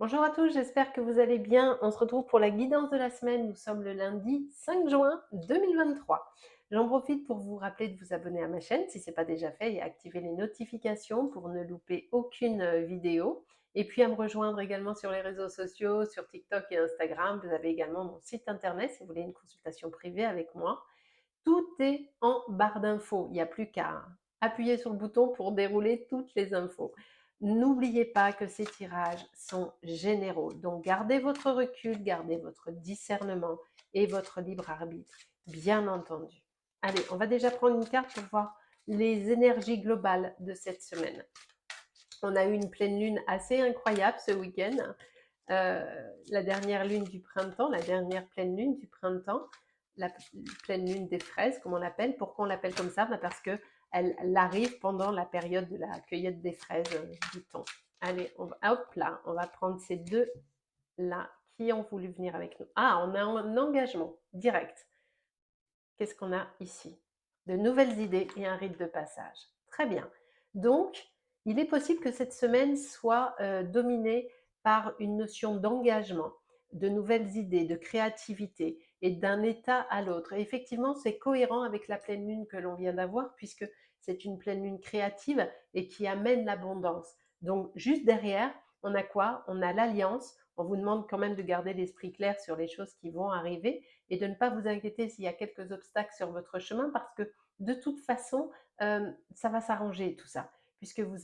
Bonjour à tous, j'espère que vous allez bien. On se retrouve pour la guidance de la semaine. Nous sommes le lundi 5 juin 2023. J'en profite pour vous rappeler de vous abonner à ma chaîne si ce n'est pas déjà fait et activer les notifications pour ne louper aucune vidéo. Et puis à me rejoindre également sur les réseaux sociaux, sur TikTok et Instagram. Vous avez également mon site internet si vous voulez une consultation privée avec moi. Tout est en barre d'infos. Il n'y a plus qu'à appuyer sur le bouton pour dérouler toutes les infos. N'oubliez pas que ces tirages sont généraux. Donc gardez votre recul, gardez votre discernement et votre libre arbitre, bien entendu. Allez, on va déjà prendre une carte pour voir les énergies globales de cette semaine. On a eu une pleine lune assez incroyable ce week-end. La dernière lune du printemps, la dernière pleine lune du printemps, la pleine lune des fraises, comme on l'appelle. Pourquoi on l'appelle comme ça? Parce qu'elle arrive pendant la période de la cueillette des fraises, dit-on. Allez, hop là, on va prendre ces deux là qui ont voulu venir avec nous. Ah, on a un engagement direct. Qu'est-ce qu'on a ici? De nouvelles idées et un rite de passage. Très bien. Donc, il est possible que cette semaine soit dominée par une notion d'engagement, de nouvelles idées, de créativité et d'un état à l'autre. Et effectivement, c'est cohérent avec la pleine lune que l'on vient d'avoir puisque c'est une pleine lune créative et qui amène l'abondance. Donc, juste derrière, on a quoi? On a l'alliance. On vous demande quand même de garder l'esprit clair sur les choses qui vont arriver et de ne pas vous inquiéter s'il y a quelques obstacles sur votre chemin parce que de toute façon, ça va s'arranger tout ça. Puisque vous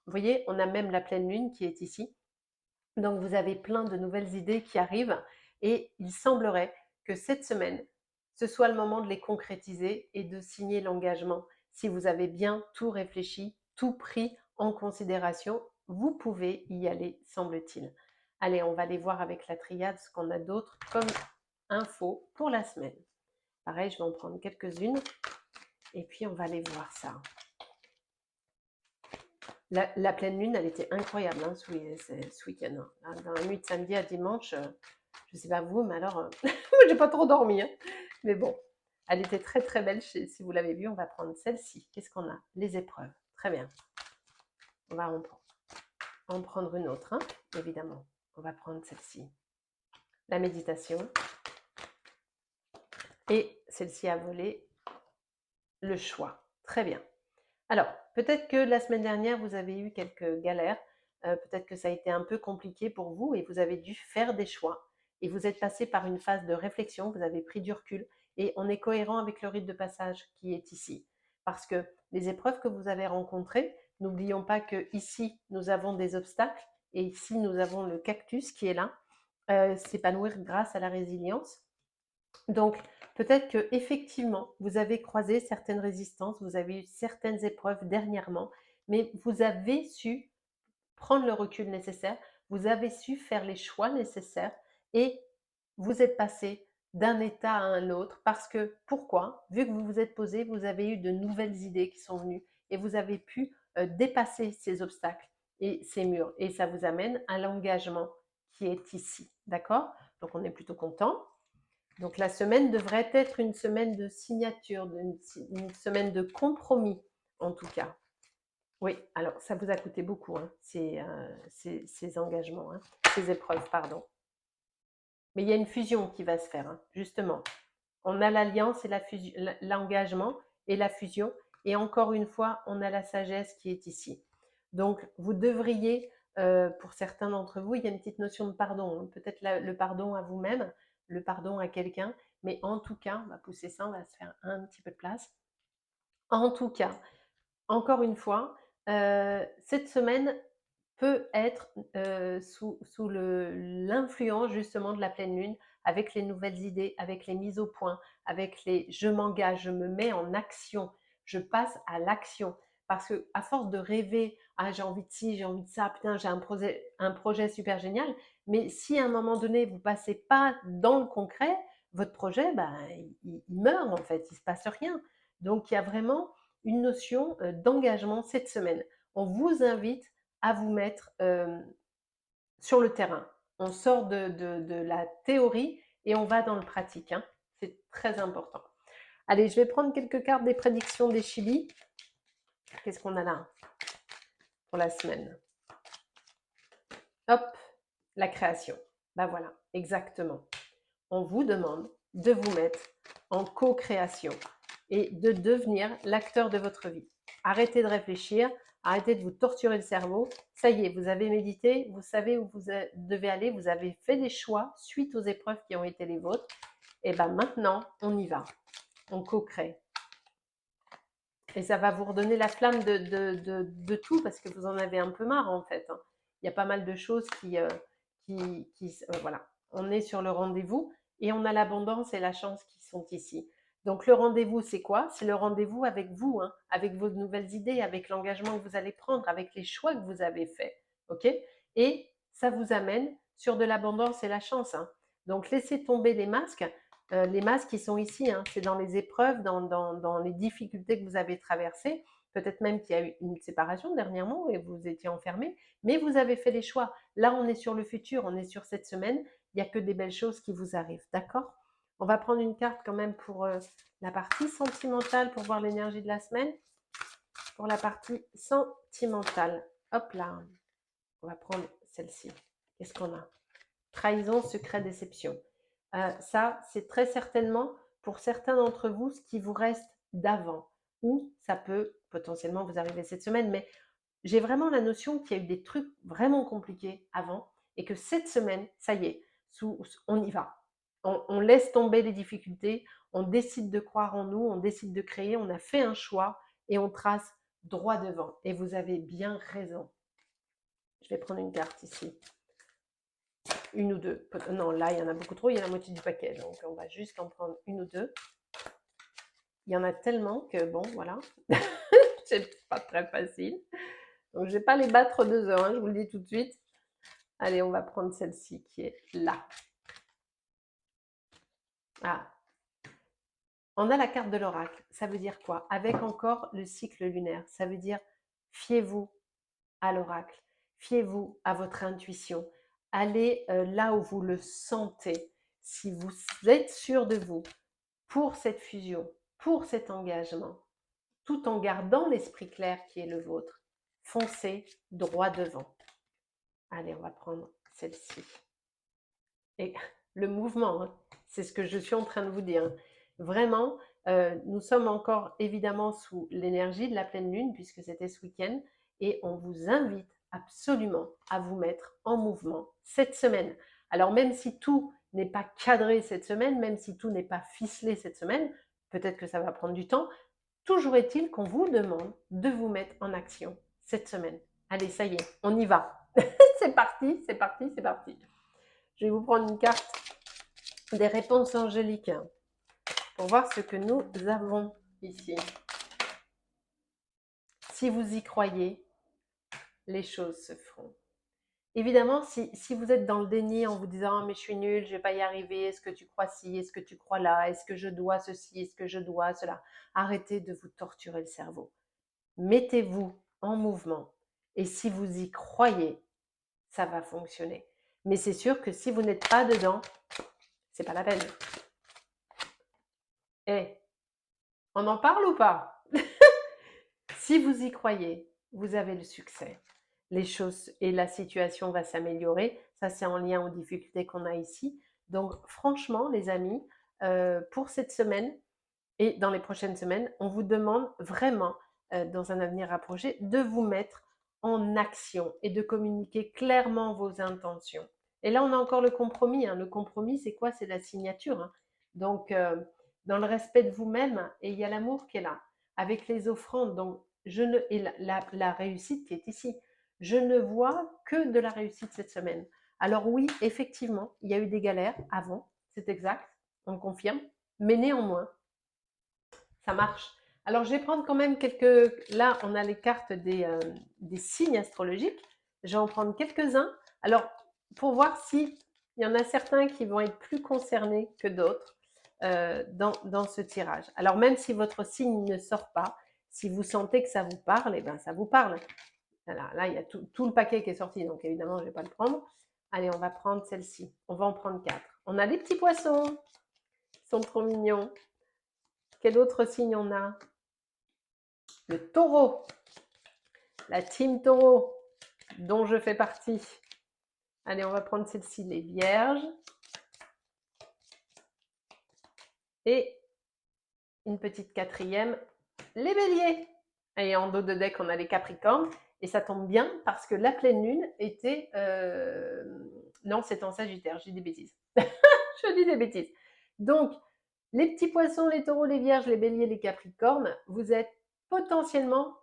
voyez, on a même la pleine lune qui est ici. Donc vous avez plein de nouvelles idées qui arrivent et il semblerait que cette semaine, ce soit le moment de les concrétiser et de signer l'engagement. Si vous avez bien tout réfléchi, tout pris en considération, vous pouvez y aller, semble-t-il. Allez, on va aller voir avec la triade ce qu'on a d'autre comme info pour la semaine. Pareil, je vais en prendre quelques-unes et puis on va aller voir ça. La pleine lune, elle était incroyable hein, ce week-end. Hein. Dans la nuit de samedi à dimanche, je ne sais pas vous, mais alors, j'ai pas trop dormi. Hein. Mais bon, elle était très très belle. Si vous l'avez vue, on va prendre celle-ci. Qu'est-ce qu'on a? Les épreuves. Très bien. On va en prendre une autre, hein, évidemment. On va prendre celle-ci. La méditation. Et celle-ci a volé le choix. Très bien. Alors, peut-être que la semaine dernière, vous avez eu quelques galères, peut-être que ça a été un peu compliqué pour vous et vous avez dû faire des choix. Et vous êtes passé par une phase de réflexion, vous avez pris du recul et on est cohérent avec le rite de passage qui est ici. Parce que les épreuves que vous avez rencontrées, n'oublions pas que ici nous avons des obstacles et ici nous avons le cactus qui est là, s'épanouir grâce à la résilience. Donc, peut-être que effectivement, vous avez croisé certaines résistances, vous avez eu certaines épreuves dernièrement, mais vous avez su prendre le recul nécessaire, vous avez su faire les choix nécessaires et vous êtes passé d'un état à un autre parce que pourquoi? Vu que vous vous êtes posé, vous avez eu de nouvelles idées qui sont venues et vous avez pu dépasser ces obstacles et ces murs et ça vous amène à l'engagement qui est ici. D'accord? Donc on est plutôt content. Donc la semaine devrait être une semaine de signature, une semaine de compromis en tout cas. Oui, alors ça vous a coûté beaucoup, hein, ces engagements, hein, ces épreuves, pardon. Mais il y a une fusion qui va se faire, hein, justement. On a l'alliance et l'engagement et la fusion. Et encore une fois, on a la sagesse qui est ici. Donc, vous devriez, pour certains d'entre vous, il y a une petite notion de pardon. Hein, peut-être le pardon à vous-même, le pardon à quelqu'un. Mais en tout cas, on va pousser ça, on va se faire un petit peu de place. En tout cas, encore une fois, cette semaine peut être sous l'influence justement de la pleine lune, avec les nouvelles idées, avec les mises au point, avec les je m'engage, je me mets en action, je passe à l'action. Parce que à force de rêver, ah j'ai envie de ci, j'ai envie de ça, putain j'ai un projet super génial, mais si à un moment donné vous passez pas dans le concret, votre projet, bah, il meurt en fait, il se passe rien. Donc il y a vraiment une notion d'engagement cette semaine. On vous invite à vous mettre sur le terrain. On sort de la théorie et on va dans le pratique. Hein. C'est très important. Allez, je vais prendre quelques cartes des prédictions des Chili. Qu'est-ce qu'on a là pour la semaine? Hop, La création. Ben voilà, exactement. On vous demande de vous mettre en co-création et de devenir l'acteur de votre vie. Arrêtez de réfléchir, arrêtez de vous torturer le cerveau. Ça y est, vous avez médité, vous savez où vous devez aller, vous avez fait des choix suite aux épreuves qui ont été les vôtres. Et bien maintenant, on y va. On co-crée. Et ça va vous redonner la flamme de tout parce que vous en avez un peu marre en fait. Il y a pas mal de choses voilà. On est sur le rendez-vous et on a l'abondance et la chance qui sont ici. Donc le rendez-vous, c'est quoi? C'est le rendez-vous avec vous, hein, avec vos nouvelles idées, avec l'engagement que vous allez prendre, avec les choix que vous avez faits. OK? Et ça vous amène sur de l'abondance et la chance. Hein. Donc laissez tomber les masques qui sont ici, hein, c'est dans les épreuves, dans les difficultés que vous avez traversées. Peut-être même qu'il y a eu une séparation dernièrement et vous étiez enfermés, mais vous avez fait des choix. Là, on est sur le futur, on est sur cette semaine. Il n'y a que des belles choses qui vous arrivent, d'accord? On va prendre une carte quand même pour la partie sentimentale, pour voir l'énergie de la semaine. Pour la partie sentimentale, hop là, on va prendre celle-ci. Qu'est-ce qu'on a? Trahison, secret, déception. Ça, c'est très certainement pour certains d'entre vous ce qui vous reste d'avant. Ou ça peut potentiellement vous arriver cette semaine, mais j'ai vraiment la notion qu'il y a eu des trucs vraiment compliqués avant et que cette semaine, ça y est, on y va. On laisse tomber les difficultés, on décide de croire en nous, on décide de créer, on a fait un choix et on trace droit devant. Et vous avez bien raison. Je vais prendre une carte ici. Une ou deux. Non, là, il y en a beaucoup trop, il y a la moitié du paquet. Donc, on va juste en prendre une ou deux. Il y en a tellement que, bon, voilà. C'est pas très facile. Donc, je vais pas les battre 2 heures, hein, je vous le dis tout de suite. Allez, on va prendre celle-ci qui est là. Ah. On a la carte de l'oracle. Ça veut dire quoi? Avec encore le cycle lunaire. Ça veut dire fiez-vous à l'oracle. Fiez-vous à votre intuition. Allez là où vous le sentez. Si vous êtes sûr de vous, pour cette fusion, pour cet engagement, tout en gardant l'esprit clair qui est le vôtre, foncez droit devant. Allez, on va prendre celle-ci. Et le mouvement, hein, c'est ce que je suis en train de vous dire. Vraiment, nous sommes encore évidemment sous l'énergie de la pleine lune, puisque c'était ce week-end, et on vous invite absolument à vous mettre en mouvement cette semaine. Alors même si tout n'est pas cadré cette semaine, même si tout n'est pas ficelé cette semaine, peut-être que ça va prendre du temps, toujours est-il qu'on vous demande de vous mettre en action cette semaine. Allez, ça y est, on y va. C'est parti, c'est parti, c'est parti. Je vais vous prendre une carte des réponses angéliques pour voir ce que nous avons ici. Si vous y croyez, les choses se feront. Évidemment, si vous êtes dans le déni en vous disant « mais je suis nulle, je ne vais pas y arriver, est-ce que tu crois ci, est-ce que tu crois là, est-ce que je dois ceci, est-ce que je dois cela ?» Arrêtez de vous torturer le cerveau. Mettez-vous en mouvement et si vous y croyez, ça va fonctionner. Mais c'est sûr que si vous n'êtes pas dedans, c'est pas la peine. Eh, on en parle ou pas? Si vous y croyez, vous avez le succès. Les choses et la situation va s'améliorer. Ça, c'est en lien aux difficultés qu'on a ici. Donc, franchement, les amis, pour cette semaine et dans les prochaines semaines, on vous demande vraiment, dans un avenir rapproché, de vous mettre en action et de communiquer clairement vos intentions. Et là, on a encore le compromis. Hein. Le compromis, c'est quoi? C'est la signature. Hein. Donc, dans le respect de vous-même, et il y a l'amour qui est là, avec les offrandes. Donc, et la réussite qui est ici. Je ne vois que de la réussite cette semaine. Alors oui, effectivement, il y a eu des galères avant, c'est exact, on le confirme, mais néanmoins, ça marche. Alors, je vais prendre quand même quelques... Là, on a les cartes des signes astrologiques. Je vais en prendre quelques-uns. Alors, pour voir s'il y en a certains qui vont être plus concernés que d'autres dans ce tirage. Alors, même si votre signe ne sort pas, si vous sentez que ça vous parle, eh bien, ça vous parle. Voilà, là, il y a tout le paquet qui est sorti, donc évidemment, je ne vais pas le prendre. Allez, on va prendre celle-ci. On va en prendre 4. On a les petits poissons. Ils sont trop mignons. Quel autre signe on a? Le taureau, la team taureau, dont je fais partie. Allez, on va prendre celle-ci, les vierges. Et une petite quatrième, les béliers. Et en dos de deck, on a les capricornes. Et ça tombe bien parce que la pleine lune était... Non, c'est en Sagittaire, je dis des bêtises. Je dis des bêtises. Donc, les petits poissons, les taureaux, les vierges, les béliers, les capricornes, vous êtes potentiellement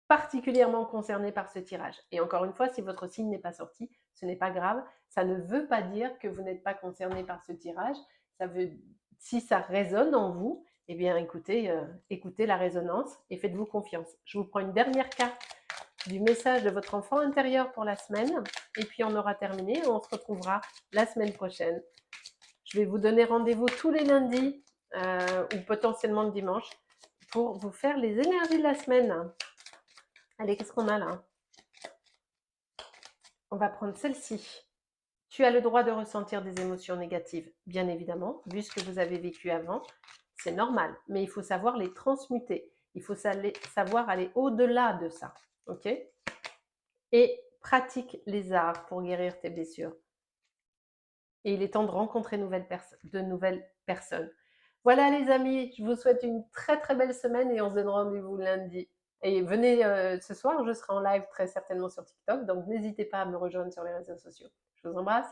particulièrement concernés par ce tirage. Et encore une fois, si votre signe n'est pas sorti, ce n'est pas grave. Ça ne veut pas dire que vous n'êtes pas concerné par ce tirage. Ça veut, si ça résonne en vous, eh bien écoutez, écoutez la résonance et faites-vous confiance. Je vous prends une dernière carte du message de votre enfant intérieur pour la semaine et puis on aura terminé. On se retrouvera la semaine prochaine. Je vais vous donner rendez-vous tous les lundis ou potentiellement le dimanche pour vous faire les énergies de la semaine. Allez, qu'est-ce qu'on a là? On va prendre celle-ci. Tu as le droit de ressentir des émotions négatives, bien évidemment, vu ce que vous avez vécu avant. C'est normal, mais il faut savoir les transmuter. Il faut savoir aller au-delà de ça. OK? Et pratique les arts pour guérir tes blessures. Et il est temps de rencontrer de nouvelles personnes. Voilà les amis, je vous souhaite une très très belle semaine et on se donne rendez-vous lundi. Et venez ce soir, je serai en live très certainement sur TikTok, donc n'hésitez pas à me rejoindre sur les réseaux sociaux. Je vous embrasse.